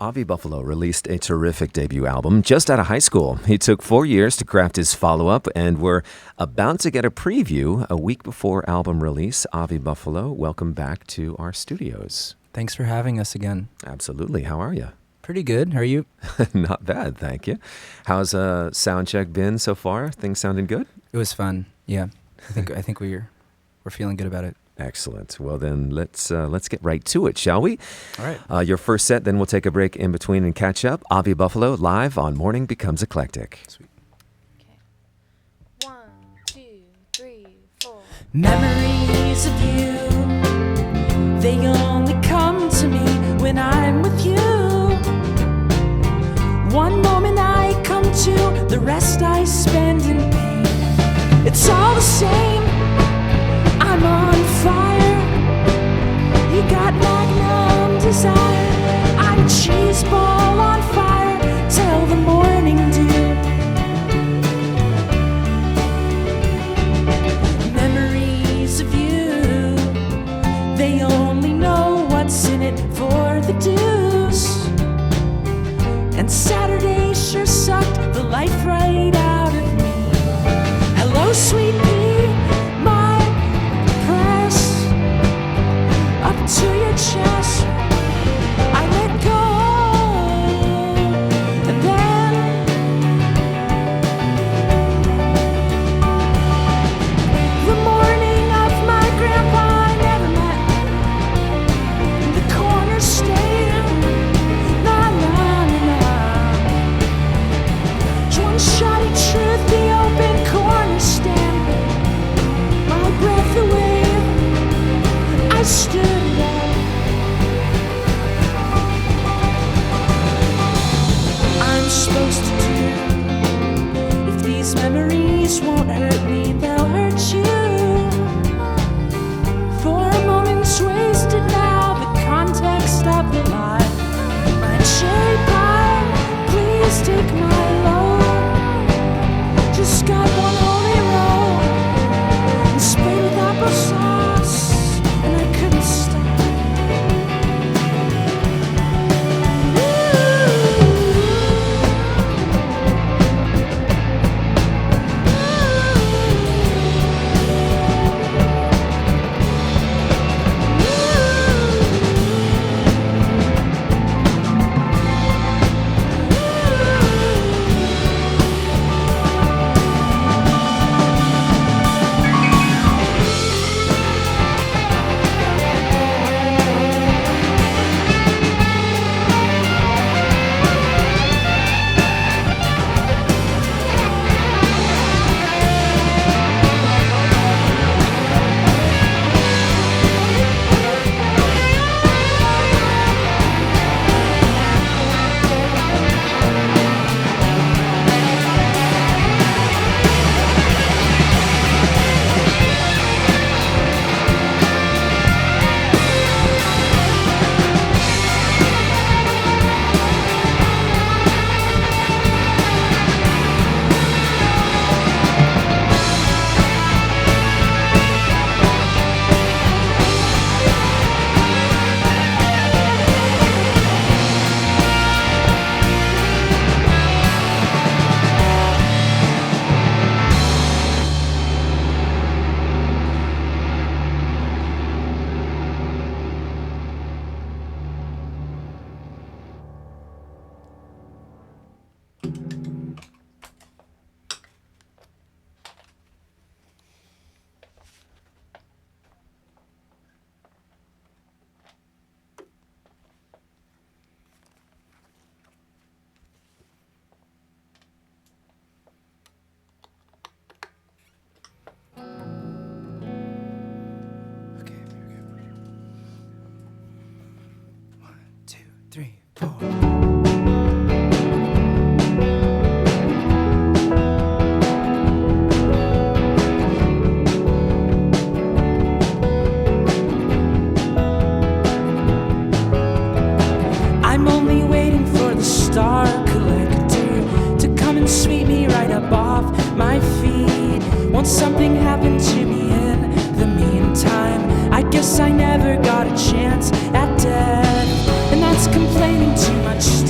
Avi Buffalo released a terrific debut album just out of high school. He took 4 years to craft his follow-up, and we're about to get a preview a week before album release. Avi Buffalo, welcome back to our studios. Thanks for having us again. Absolutely. How are you? Pretty good. How are you? Not bad, thank you. How's sound check been so far? Things sounding good? It was fun. Yeah, I think we're feeling good about it. Excellent. Well, then let's get right to it, shall we? All right. Your first set, then we'll take a break in between and catch up. Avi Buffalo live on Morning Becomes Eclectic. Sweet. Okay. 1, 2, 3, 4. Memories of you, they only come to me when I'm with you. One moment I come to, the rest I spend in pain. It's all the same, I'm on fire. You got magnum desire. I'm a cheese ball on fire till the morning dew. Memories of you, they only know what's in it for the deuce. And Saturday sure sucked the life right out of me. Hello, sweet pea, my press up to your chest. I let go, and then the morning of my grandpa I never met. The corner stayed, na na na na. One-shotty truth, the open corner stand. My breath away, I stood up. I'm supposed to do. If these memories won't hurt me, they'll hurt you. For a moment's wasted now, the context of the lie. My cherry pie, please take my load. Just got one holy roll and sprayed with applesauce, and I couldn't stop. Okay, here we go. 1, 2, 3, 4. I'm only waiting for the star collector to come and sweep me right up off my feet. Won't something happen to me in the meantime? I guess I never got a chance at death, and that's complaining too much.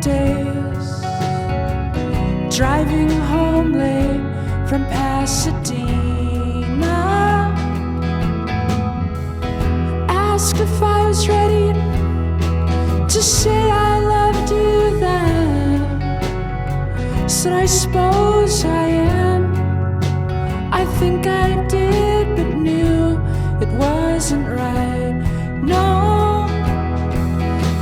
days, driving home late from Pasadena. Asked if I was ready to say I loved you then. Said I suppose I am. I think I did, but knew it wasn't right. No,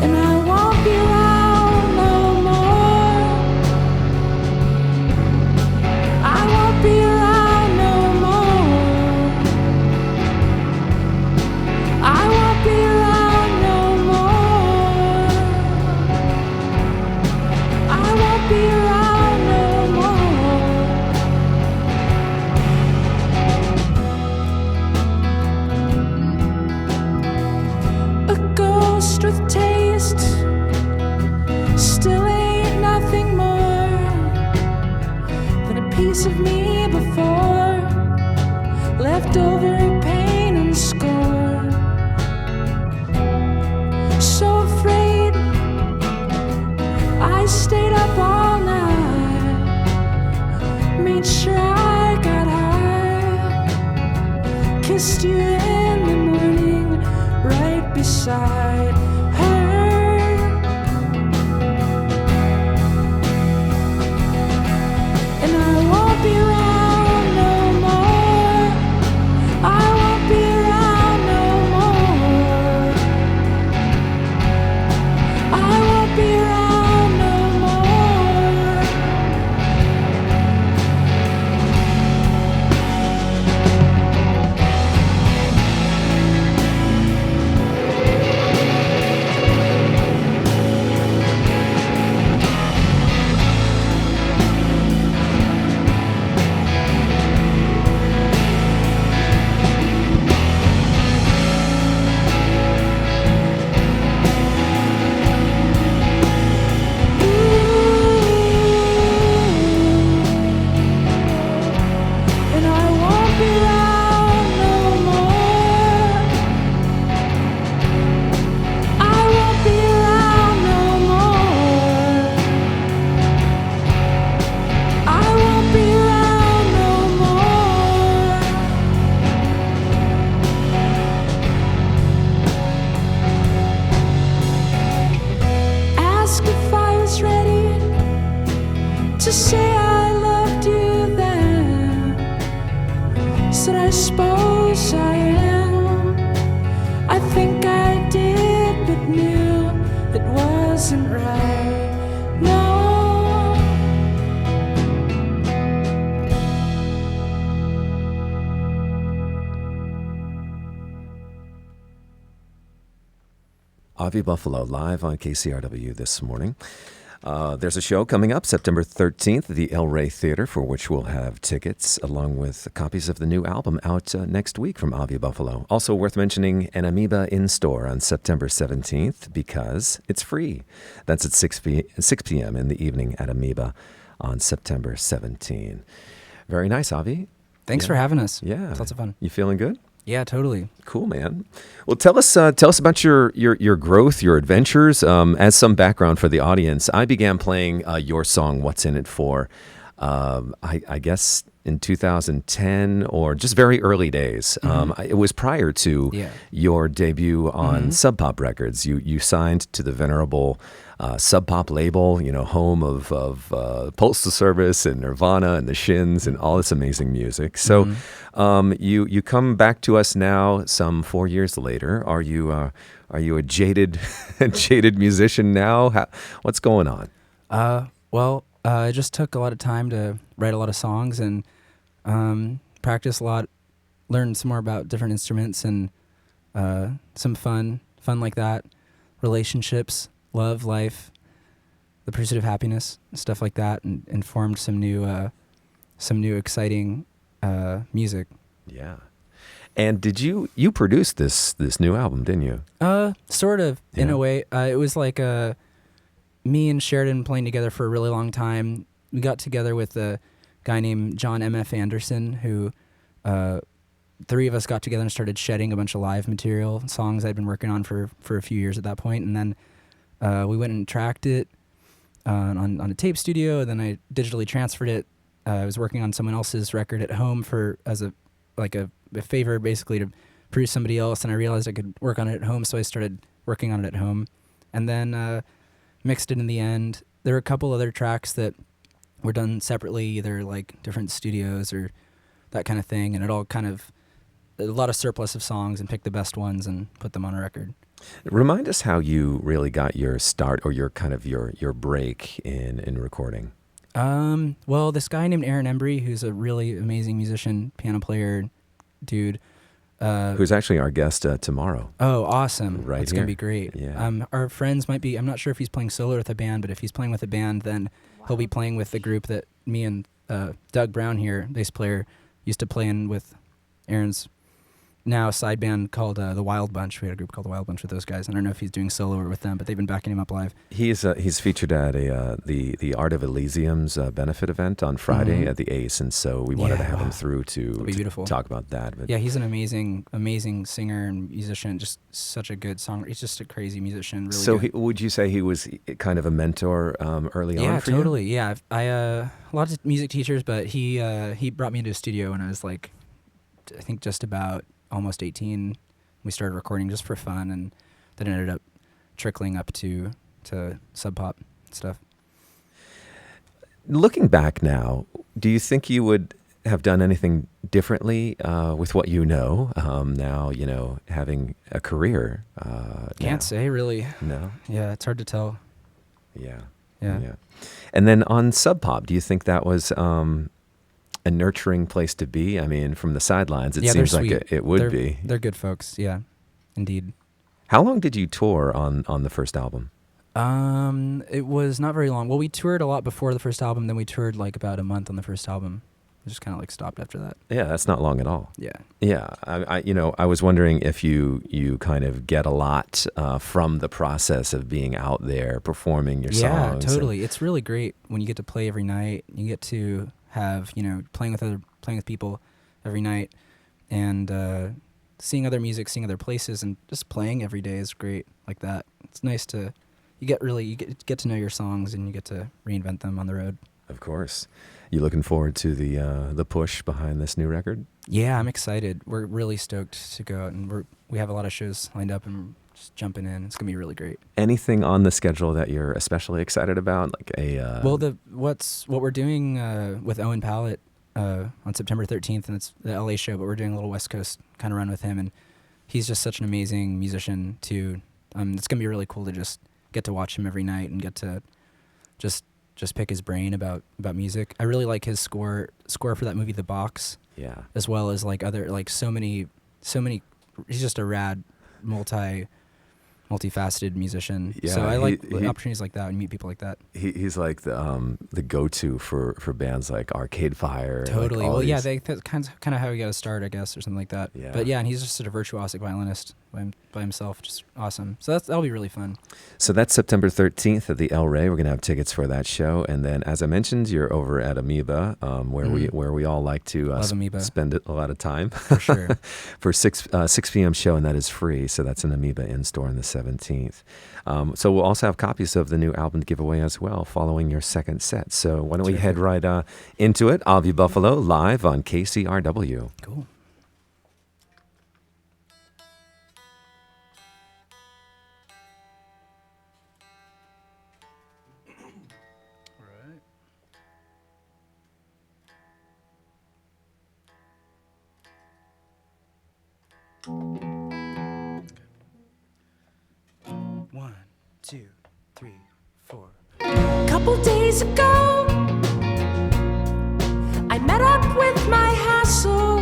and I won't be around no more. I won't be around no more. I won't be around no more. I won't be around no more. A ghost with taste still ain't nothing more than a piece of me before, left over pain and scorn. So afraid, I stayed up all night, made sure I got high, kissed you in the morning right beside her. And I won't be around no more. I won't be around no more. I won't be around no more. And I won't be around no more. I won't be around no more. I won't be around no more. Ask if I was ready to say I loved you then. Said I suppose I am. I think I did, but knew it wasn't right. No. Avi Buffalo live on KCRW this morning. There's a show coming up September 13th at the El Rey Theater, for which we'll have tickets along with copies of the new album out next week from Avi Buffalo. Also worth mentioning, an Amoeba in store on September 17th because it's free. That's at 6 p.m. in the evening at Amoeba on September 17. Very nice, Avi. Thanks for having us. Yeah. It's lots of fun. You feeling good? Yeah, totally. Cool, man. Well, tell us about your growth, your adventures. As some background for the audience, I began playing your song "What's in It For," I guess in 2010 or just very early days. It was prior to your debut on Sub Pop Records. You signed to the venerable Sub Pop label, home of Postal Service and Nirvana and the Shins and all this amazing music. So you come back to us now some 4 years later. Are you a jaded musician now? What's going on? Well, I just took a lot of time to write a lot of songs and practice a lot, learn some more about different instruments and some fun like that, relationships, love, life, the pursuit of happiness, stuff like that, and formed some new exciting music. Yeah. And did you produced this new album, didn't you? Sort of, in a way. It was like me and Sheridan playing together for a really long time. We got together with a guy named John M.F. Anderson, who three of us got together and started shedding a bunch of live material, songs I'd been working on for a few years at that point. And then we went and tracked it, on a tape studio. Then I digitally transferred it. I was working on someone else's record at home as a favor, basically, to produce somebody else. And I realized I could work on it at home, so I started working on it at home, and then mixed it in the end. There were a couple other tracks that were done separately, either like different studios or that kind of thing, and it all kind of a lot of surplus of songs, and picked the best ones and put them on a record. Remind us how you really got your start, or your kind of your break in recording. Well, this guy named Aaron Embry, who's a really amazing musician, piano player, dude. Who's actually our guest tomorrow. Oh, awesome. Right That's here. going to be great. Yeah. Our friends might be, I'm not sure if he's playing solo with a band, but if he's playing with a band, then he'll be playing with the group that me and Doug Brown here, bass player, used to play in with Aaron's now side band called The Wild Bunch. We had a group called The Wild Bunch with those guys. I don't know if he's doing solo or with them, but they've been backing him up live. He's featured at the Art of Elysium's benefit event on Friday at the Ace, and so we wanted to have him through to talk about that. But yeah, he's an amazing singer and musician, just such a good songwriter. He's just a crazy musician. Really so good. would you say he was kind of a mentor early on for you? Yeah, totally. Yeah, I lots of music teachers, but he brought me into a studio when I was like, I think just about almost 18. We started recording just for fun, and then it ended up trickling up to Sub Pop stuff. Looking back now, do you think you would have done anything differently with what you know now, having a career? Can't say, really. No? Yeah, it's hard to tell. Yeah. Yeah. And then on Sub Pop, do you think that was a nurturing place to be? I mean, from the sidelines, it seems like it would be. They're good folks, yeah, indeed. How long did you tour on the first album? It was not very long. Well, we toured a lot before the first album, then we toured like about a month on the first album. It just kind of like stopped after that. Yeah, that's not long at all. Yeah. Yeah, I was wondering if you kind of get a lot from the process of being out there performing your songs. Yeah, totally. It's really great when you get to play every night. You get to have, playing with people every night, and seeing other music, seeing other places, and just playing every day is great like that. It's nice to, you get to know your songs, and you get to reinvent them on the road. Of course. You looking forward to the push behind this new record? Yeah, I'm excited. We're really stoked to go out, and we have a lot of shows lined up, and we're just jumping in. It's gonna be really great. Anything on the schedule that you're especially excited about? Like what we're doing with Owen Pallett on September 13th, and it's the LA show, but we're doing a little West Coast kind of run with him, and he's just such an amazing musician too. It's gonna be really cool to just get to watch him every night and get to just pick his brain about music. I really like his score for that movie The Box. Yeah. As well as like other, like so many he's just a rad multifaceted musician. Yeah, so I like opportunities like that and meet people like that. He's like the go-to for bands like Arcade Fire. Totally. Like Yeah, that's kind of how you got to start, I guess, or something like that. Yeah. But yeah, and he's just a virtuosic violinist by himself, just awesome. So that'll be really fun. So that's September 13th at the El Rey. We're gonna have tickets for that show, and then as I mentioned, you're over at Amoeba, where we all like to spend a lot of time. For sure. For 6 p.m. show, and that is free. So that's an Amoeba in-store on the 17th. So we'll also have copies of the new album to give away as well following your second set. So why don't we head right into it? Avi Buffalo live on KCRW. Cool. One, two, three, four. Couple days ago, I met up with my hassle.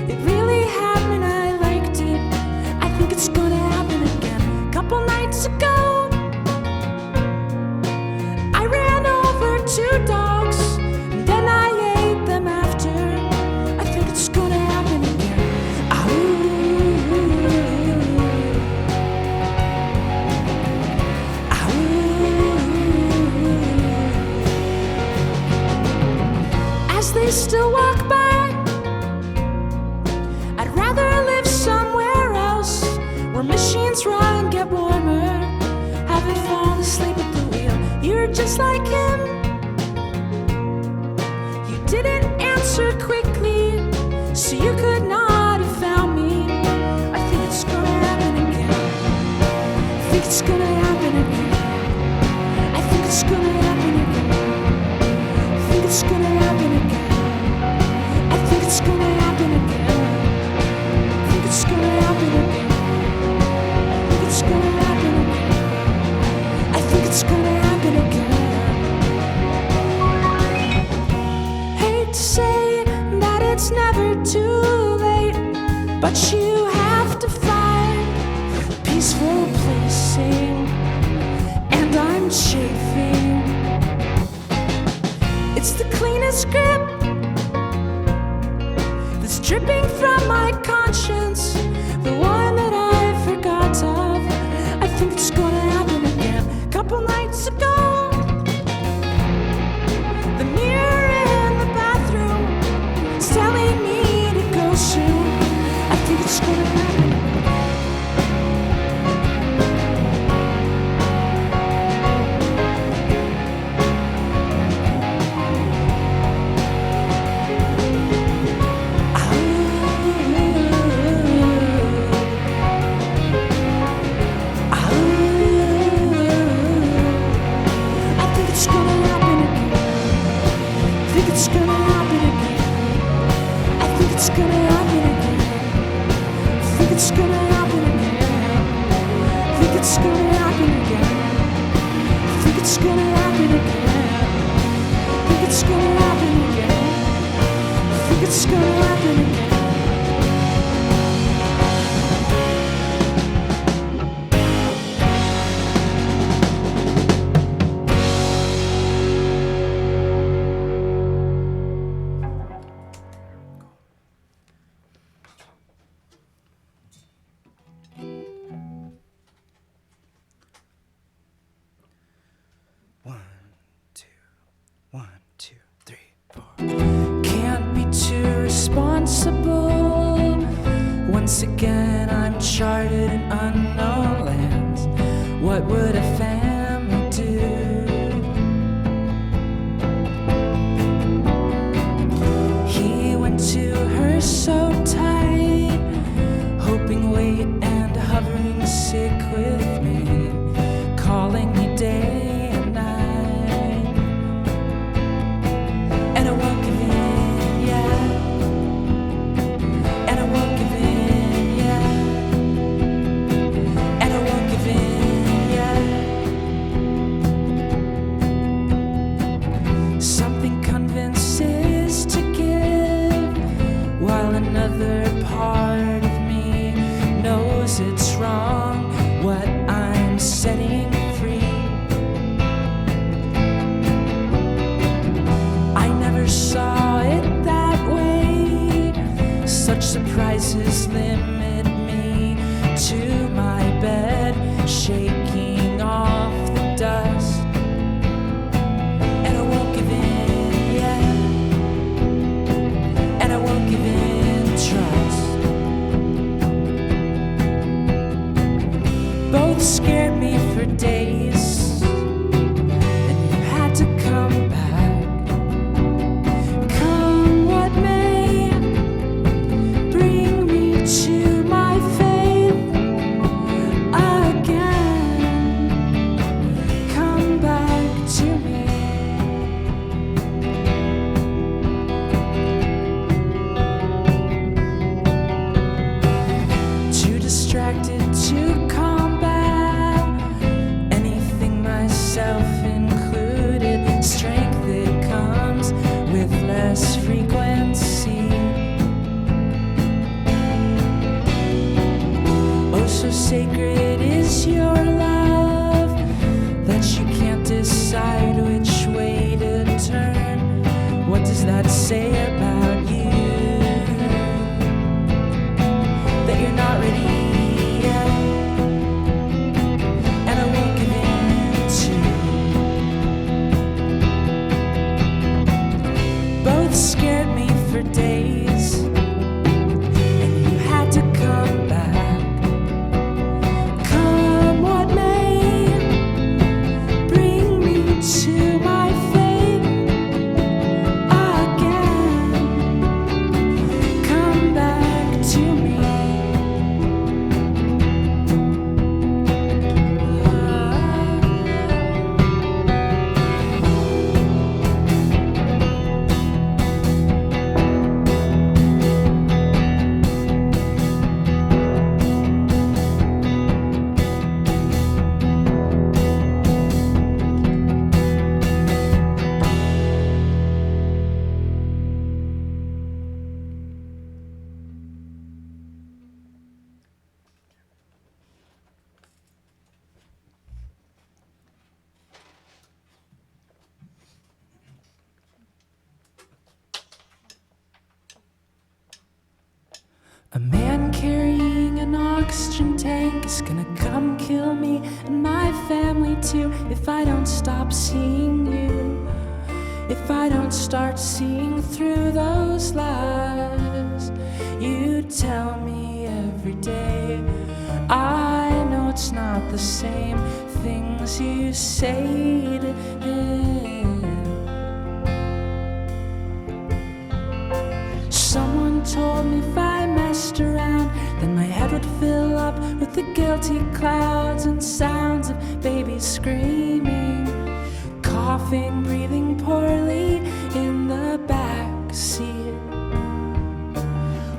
It really happened, I liked it. I think it's gonna happen again. Couple nights ago, I ran over 2 dogs, and then I ate them after. I think it's gonna happen again. As they still walk by, I'd rather live somewhere else, where machines run and get warmer, having fallen asleep at the wheel. You're just just like him. You didn't answer quickly, so you could not have found me. I think it's gonna happen again. I think it's gonna happen again. I think it's gonna happen again. I think it's gonna happen again. I think it's gonna happen again. I think it's gonna happen again. I think it's gonna happen again. I think it's gonna happen again. Hate to say that it's never too late, but you have to find a peaceful placing, and I'm chafing. It's the cleanest grip that's dripping from my conscience, the one that I forgot of. I think it's gonna happen again. A couple nights ago, the mirror in the bathroom is telling me to go soon. I think it's gonna happen. I think it's gonna happen again. I think it's gonna happen again. I think it's gonna happen again. I think it's gonna happen again. I think it's gonna happen again. I think it's gonna happen again. I think it's gonna happen again. I think it's gonna happen again. One, two, three, four. Can't be too responsible. Once again, I'm charted in unknown lands. What would a family do? He went to her so tight, hoping, wait, and hovering sick with me, calling me day and night. And I won't give in yet. And I won't give in yet. And I won't give in yet. Something convinces to give, while another part of me knows it's wrong what I'm setting free. I never saw it that way. Such surprises limit me to my bed, shaking off the dust. And I won't give in yet. And I won't give in trust. Both scared me for days, and you had to come back. Come what may, bring me to my faith again. Come back to me. Too distracted to combat anything, myself included. Strength that comes with less frequency. Oh, so sacred is your love that you can't decide which way to turn. What does that say about you? That you're not ready yet. And I won't give in to. Both scared me for days, and you had to come back. Come what may, bring me to He's gonna come kill me and my family too if I don't stop seeing you. If I don't start seeing through those lies you tell me every day. I know it's not the same things you say to him. Someone told me if I messed around, then my head would fill up with the guilty clouds and sounds of babies screaming, coughing, breathing poorly in the back seat.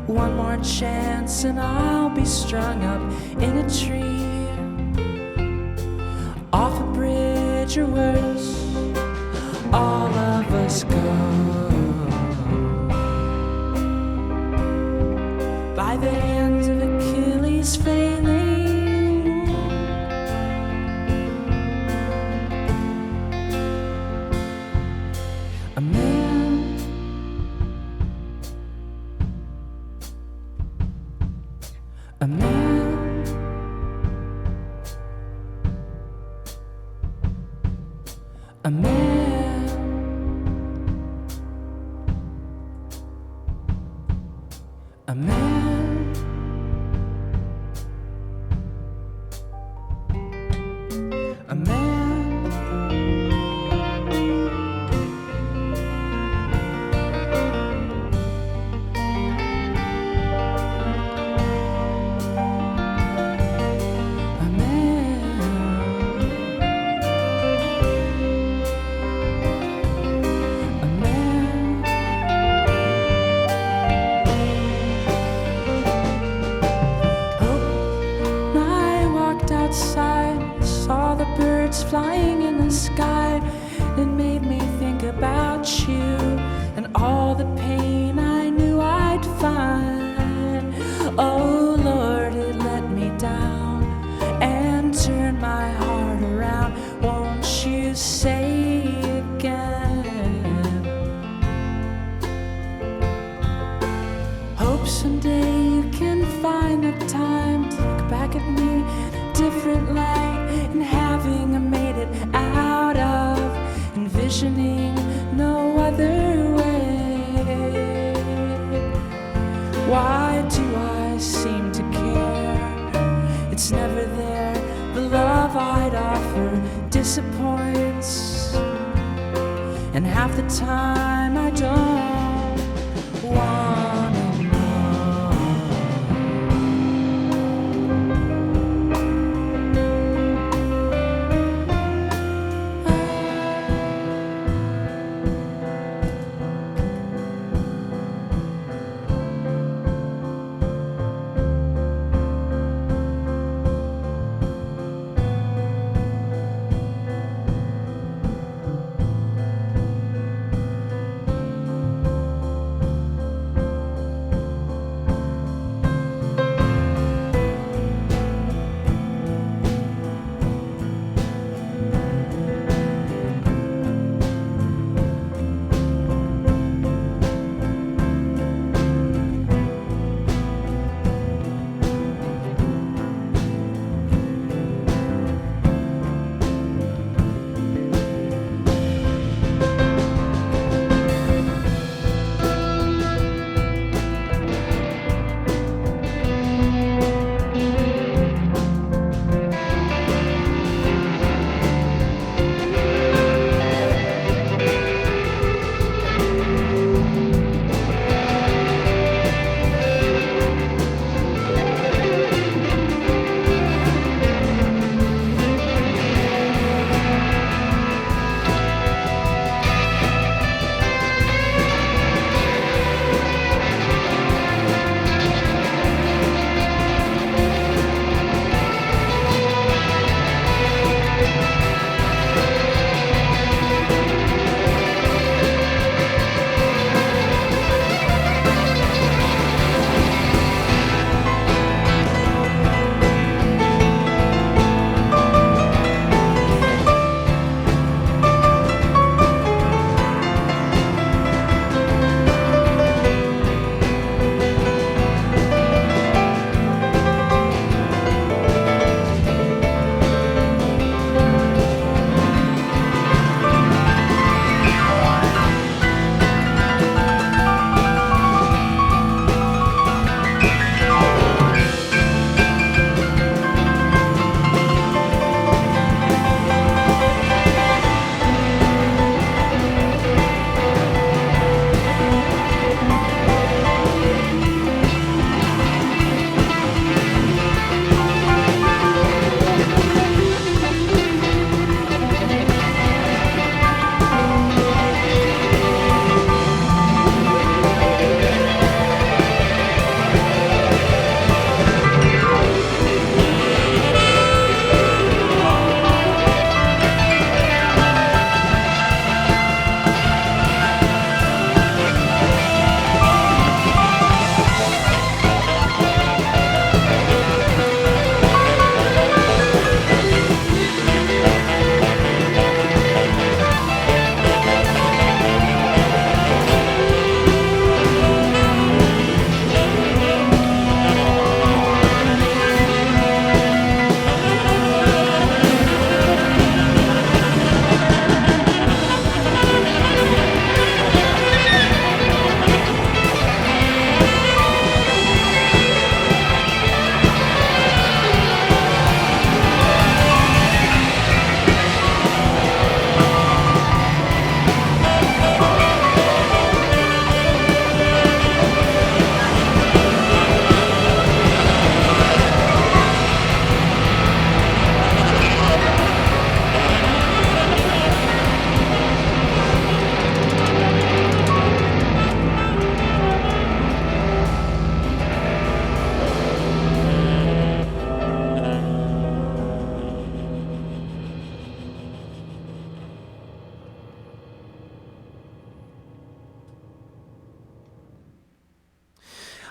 One more chance and I'll be strung up in a tree, off a bridge or worse, all of us go. By the hands of Achilles failing, a man, a man, a man, a man, a man, a man, a man. When I walked outside, saw the birds flying in the sky. It made me think about you and all the pain I knew I'd find. Oh Lord, it let me down and turned my heart around. Won't you say again? Hope someday you can find the time to look back at me in a different light, and having made it out of, envisioning no other way. Why do I seem to care? It's never there. The love I'd offer disappoints, and half the time I don't wanna know.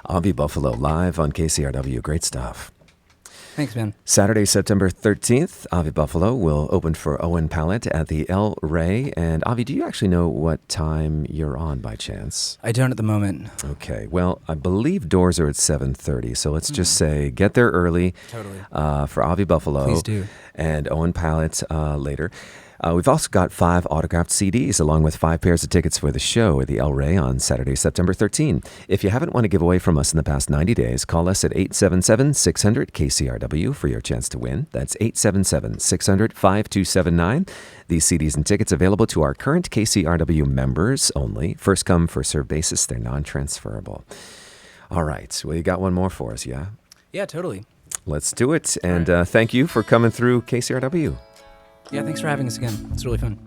Avi Buffalo live on KCRW. Great stuff. Thanks, man. Saturday, September 13th, Avi Buffalo will open for Owen Pallett at the El Rey. And Avi, do you actually know what time you're on by chance? I don't at the moment. Okay. Well, I believe doors are at 7:30. So let's just say get there early. Totally. For Avi Buffalo. Please do. And Owen Pallett later. We've also got 5 autographed CDs along with 5 pairs of tickets for the show at the El Rey on Saturday, September 13. If you haven't won a giveaway from us in the past 90 days, call us at 877-600-KCRW for your chance to win. That's 877-600-5279. These CDs and tickets available to our current KCRW members only. First come, first served basis. They're non-transferable. All right. Well, you got one more for us, yeah? Yeah, totally. Let's do it. And thank you for coming through KCRW. Yeah, thanks for having us again. It's really fun.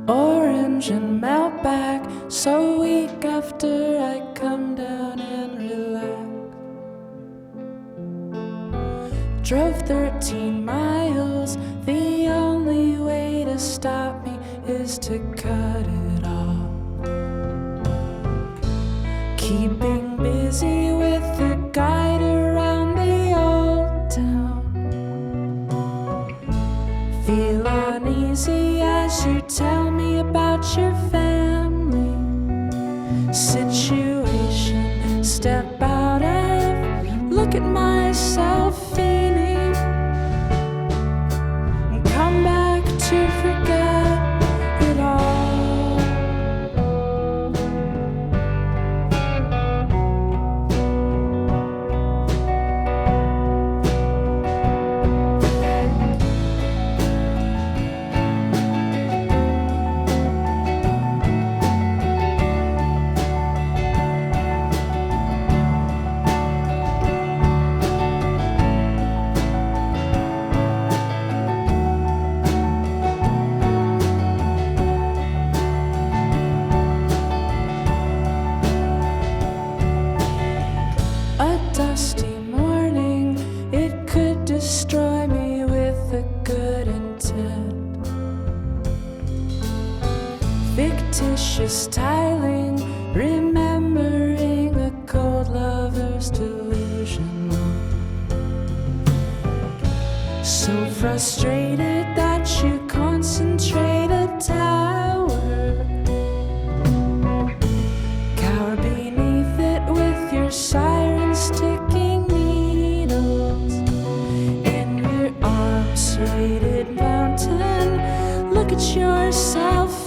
Orange and melt back, so weak after I come down and relax. Drove 13 miles, the only way to stop me is to cut it off. Keeping busy with a guide around the old town. Feel uneasy as you tell me about your family situation. Step out of, look at myself fiending, and come back to forget it all. A dusty morning, it could destroy me with a good intent. Fictitious tiling, remembering a cold lover's delusion. So frustrated that you concentrate a tower. Cower beneath it with your siren sticking needles in your arms. Serrated mountain, look at yourself